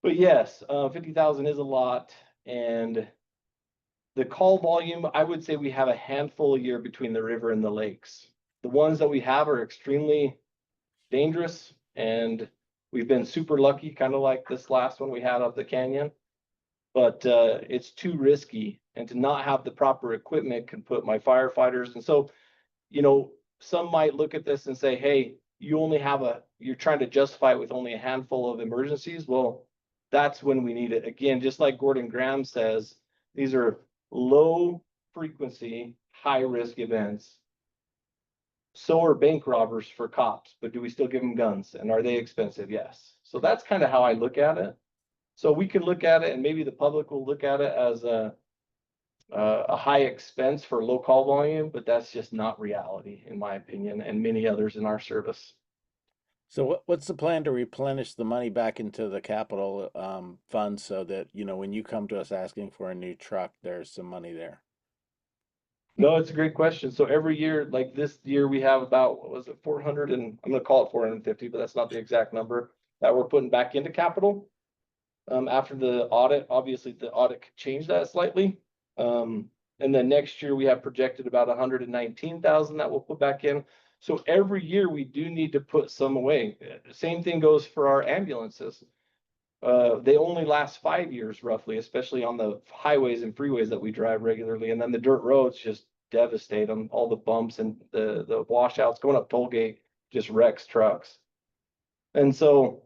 yes, 50,000 is a lot. And the call volume, I would say we have a handful a year between the river and the lakes. The ones that we have are extremely dangerous, and we've been super lucky, kind of like this last one we had up the canyon. But it's too risky, and to not have the proper equipment can put my firefighters. And so, some might look at this and say, hey, you're trying to justify it with only a handful of emergencies. Well, that's when we need it. Again, just like Gordon Graham says, these are low frequency, high risk events. So are bank robbers for cops, but do we still give them guns? And are they expensive? Yes. So that's kind of how I look at it. So we can look at it, and maybe the public will look at it as a high expense for low call volume, but that's just not reality, in my opinion, and many others in our service. So what's the plan to replenish the money back into the capital fund so that, when you come to us asking for a new truck, there's some money there? No, it's a great question. So every year, like this year, we have about, what was it, 400, and I'm gonna call it 450, but that's not the exact number that we're putting back into capital. After the audit, obviously the audit could change that slightly. And then next year we have projected about 119,000 that we'll put back in. So every year we do need to put some away. Same thing goes for our ambulances. They only last 5 years roughly, especially on the highways and freeways that we drive regularly. And then the dirt roads just devastate them. All the bumps and the washouts going up toll gate just wrecks trucks. And so,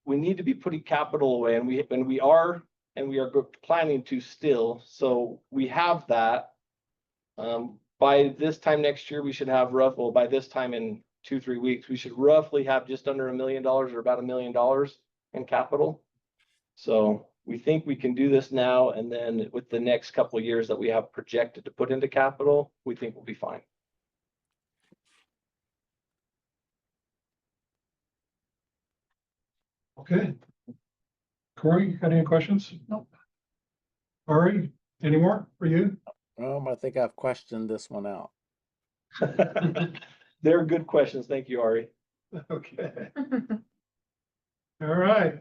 we need to be putting capital away, and we are planning to still. So we have that. By this time next year, we should have by this time in 2-3 weeks, we should roughly have just under $1 million or about $1 million in capital. So we think we can do this now, and then with the next couple of years that we have projected to put into capital, we think we'll be fine. Okay. Corey, you got any questions? Nope. Ari, any more for you? I think I've questioned this one out. They're good questions. Thank you, Ari. Okay, all right.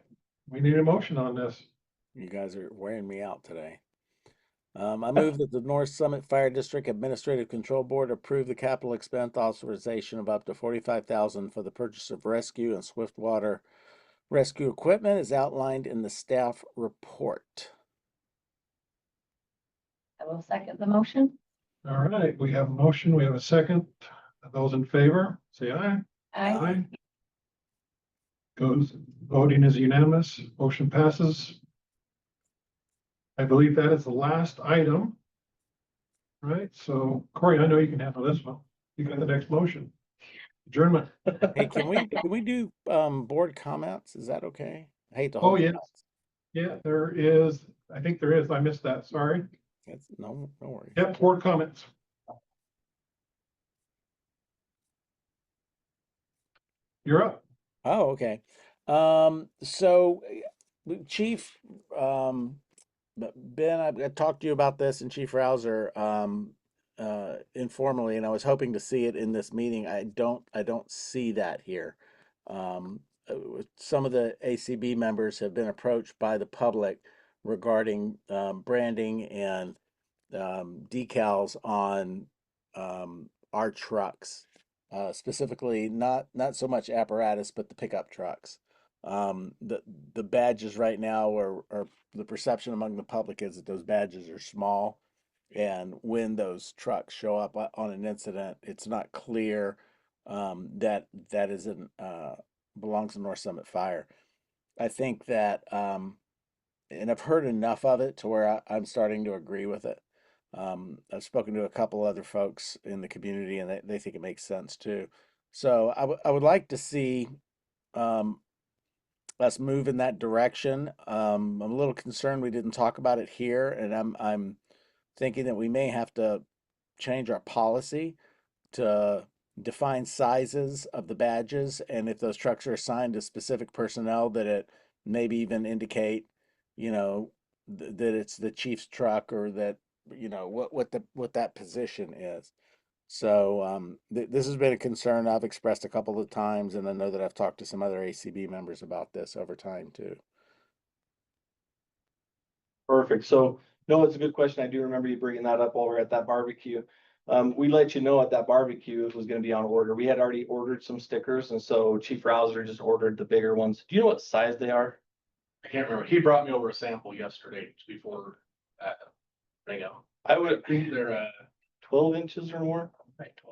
We need a motion on this. You guys are wearing me out today. I move that the North Summit Fire District Administrative Control Board approve the capital expense authorization of up to $45,000 for the purchase of rescue and swiftwater rescue equipment as outlined in the staff report. I will second the motion. All right, we have a motion, we have a second. Those in favor, say aye. Aye. Voting is unanimous, motion passes. I believe that is the last item. Right, so Corey, I know you can handle this one. You got the next motion. Adjournment. Hey, can we do board comments? Is that okay? I hate to Oh, hold you yes. up. Yeah, there is, I think there is, I missed that, sorry. No worries. Yep, board comments. You're up. Oh, okay. So Chief, Ben, I talked to you about this, and Chief Rouser, informally, and I was hoping to see it in this meeting. I don't see that here. some of the ACB members have been approached by the public regarding branding and decals on our trucks, specifically not so much apparatus, but the pickup trucks. The badges right now are the perception among the public is that those badges are small, and when those trucks show up on an incident, it's not clear that that isn't belongs to North Summit Fire. I think that, and I've heard enough of it to where I'm starting to agree with it. I've spoken to a couple other folks in the community, and they think it makes sense too. So I would like to see um, us move in that direction. I'm a little concerned we didn't talk about it here, and I'm thinking that we may have to change our policy to define sizes of the badges, and if those trucks are assigned to specific personnel, that it maybe even indicate, you know, that it's the chief's truck, or that, you know, what that position is. So this has been a concern I've expressed a couple of times, and I know that I've talked to some other ACB members about this over time too. Perfect. So, no, it's a good question. I do remember you bringing that up while we were at that barbecue. We let you know at that barbecue it was gonna be on order. We had already ordered some stickers, and so Chief Rouser just ordered the bigger ones. Do you know what size they are? I can't remember. He brought me over a sample yesterday before, they go. I would, They're, 12 inches or more?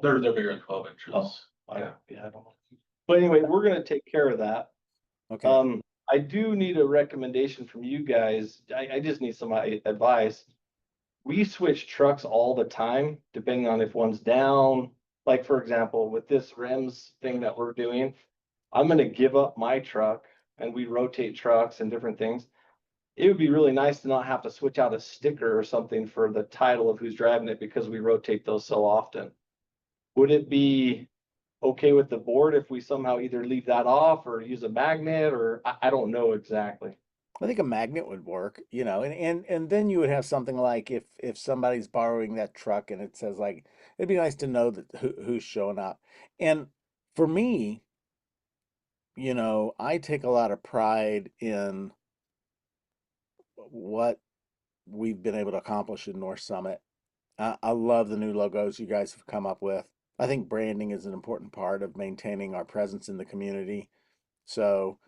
they're bigger than 12 inches. Oh, yeah, I don't know. But anyway, we're gonna take care of that. Okay. I do need a recommendation from you guys. I just need some advice. We switch trucks all the time, depending on if one's down. Like, for example, with this REMS thing that we're doing, I'm gonna give up my truck and we rotate trucks and different things. It would be really nice to not have to switch out a sticker or something for the title of who's driving it because we rotate those so often. Would it be okay with the board if we somehow either leave that off or use a magnet, or I don't know exactly. I think a magnet would work, you know, and then you would have something like if somebody's borrowing that truck and it says, like, it'd be nice to know that who's showing up. And for me, you know, I take a lot of pride in what we've been able to accomplish in North Summit. I love the new logos you guys have come up with. I think branding is an important part of maintaining our presence in the community. So,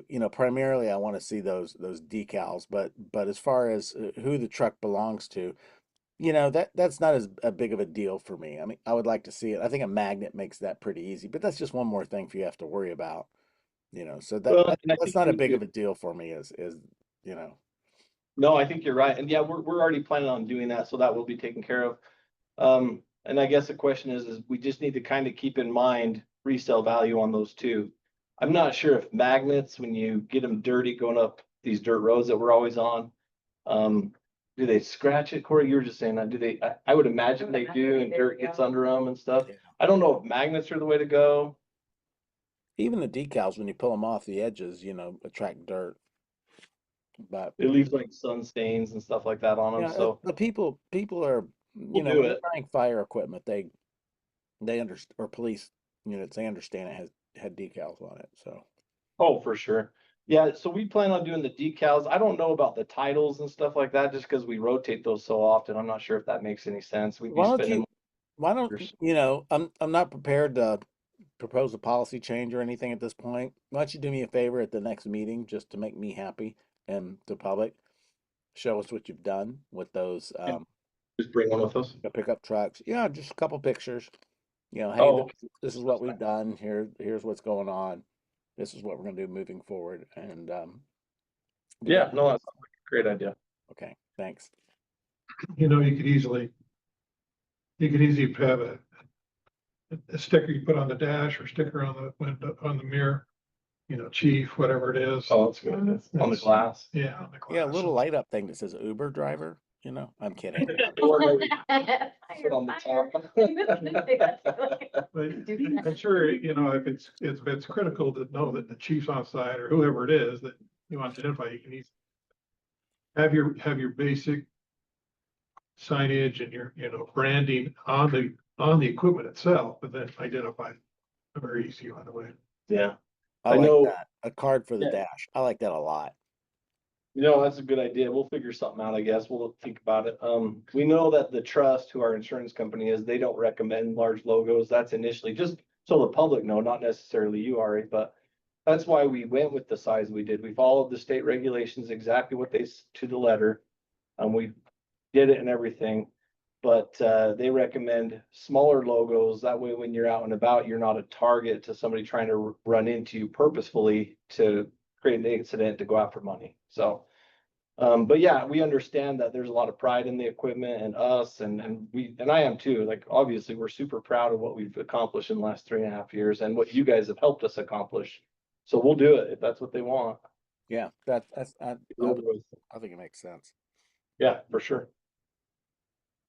you know, primarily I want to see those decals, but as far as who the truck belongs to, you know, that's not as a big of a deal for me. I mean, I would like to see it. I think a magnet makes that pretty easy, but that's just one more thing for you have to worry about, you know. So Well, that and I that's think not a we big do. of a deal for me as you know. No, I think you're right. And yeah, we're already planning on doing that, so that will be taken care of. And I guess the question is we just need to kind of keep in mind resale value on those two. I'm not sure if magnets, when you get them dirty going up these dirt roads that we're always on, do they scratch it? Corey, you were just saying that. Do they? I would imagine they do, and dirt gets under them and stuff. Yeah. I don't know if magnets are the way to go. Even the decals, when you pull them off the edges, you know, attract dirt. But It leaves like sun stains and stuff like that on them. yeah, So the people are, you we'll know, do when they're it. buying fire equipment, they understand, or police units, they understand it has had decals on it. So Oh, for sure. Yeah, so we plan on doing the decals. I don't know about the titles and stuff like that, just because we rotate those so often. I'm not sure if that makes any sense. We'd be why don't spending. why don't you know, I'm not prepared to propose a policy change or anything at this point. Why don't you do me a favor at the next meeting just to make me happy and the public? Show us what you've done with those Just bring one with us. the pickup trucks. Yeah, just a couple pictures. You know, hey, Oh, this is what we've done. Here's what's going on. This is what we're gonna do moving forward. And yeah, no, that's a great idea. okay, thanks. You know, you could easily have a sticker you put on the dash or sticker on the window, on the mirror, you know, chief, whatever it is. Oh, that's good. On the glass. Yeah, on the glass. Yeah, a little light up thing that says Uber driver, you know. I'm kidding. Or maybe put on the top. But I'm sure, you know, if it's critical to know that the chief's on site or whoever it is that you want to identify, you can easily have your basic signage and your, you know, branding on the equipment itself, but then identify very easy on the way. Yeah. I I like know- that. A card for the Yeah. dash. I like that a lot. That's a good idea. We'll figure something out, I guess. We'll think about it. We know that the trust, who our insurance company is, they don't recommend large logos. That's initially just so the public know, not necessarily you, Ari, but that's why we went with the size we did. We followed the state regulations, exactly what to the letter. We did it and everything. But they recommend smaller logos. That way, when you're out and about, you're not a target to somebody trying to run into you purposefully to create an incident to go after money. So, but yeah, we understand that there's a lot of pride in the equipment and us and I am too. Like, obviously, we're super proud of what we've accomplished in the last 3.5 years and what you guys have helped us accomplish. So we'll do it if that's what they want. Yeah, I think it makes sense. Yeah, for sure.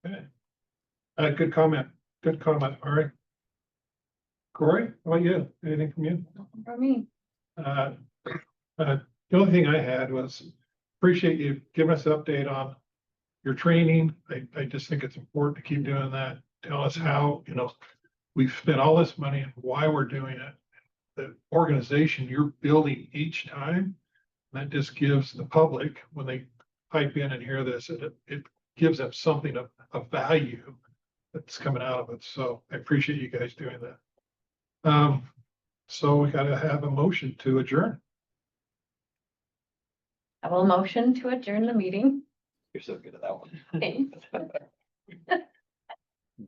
Okay. Good comment. Good comment, all right. Corey, how about you? Anything from you? For me. The only thing I had was appreciate you giving us an update on your training. I just think it's important to keep doing that. Tell us how, we've spent all this money and why we're doing it. The organization you're building each time, that just gives the public, when they pipe in and hear this, it gives them something of value that's coming out of it. So I appreciate you guys doing that. So we gotta have a motion to adjourn. I will motion to adjourn the meeting. You're so good at that one. Thanks.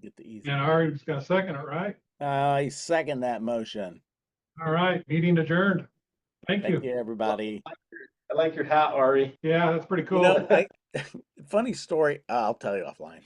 Get the easy. And Ari's got a second, it, right? I second that motion. All right, meeting adjourned. Thank Thank you. you, everybody. I like your hat, Ari. Yeah, that's pretty You cool. know, funny story. I'll tell you offline.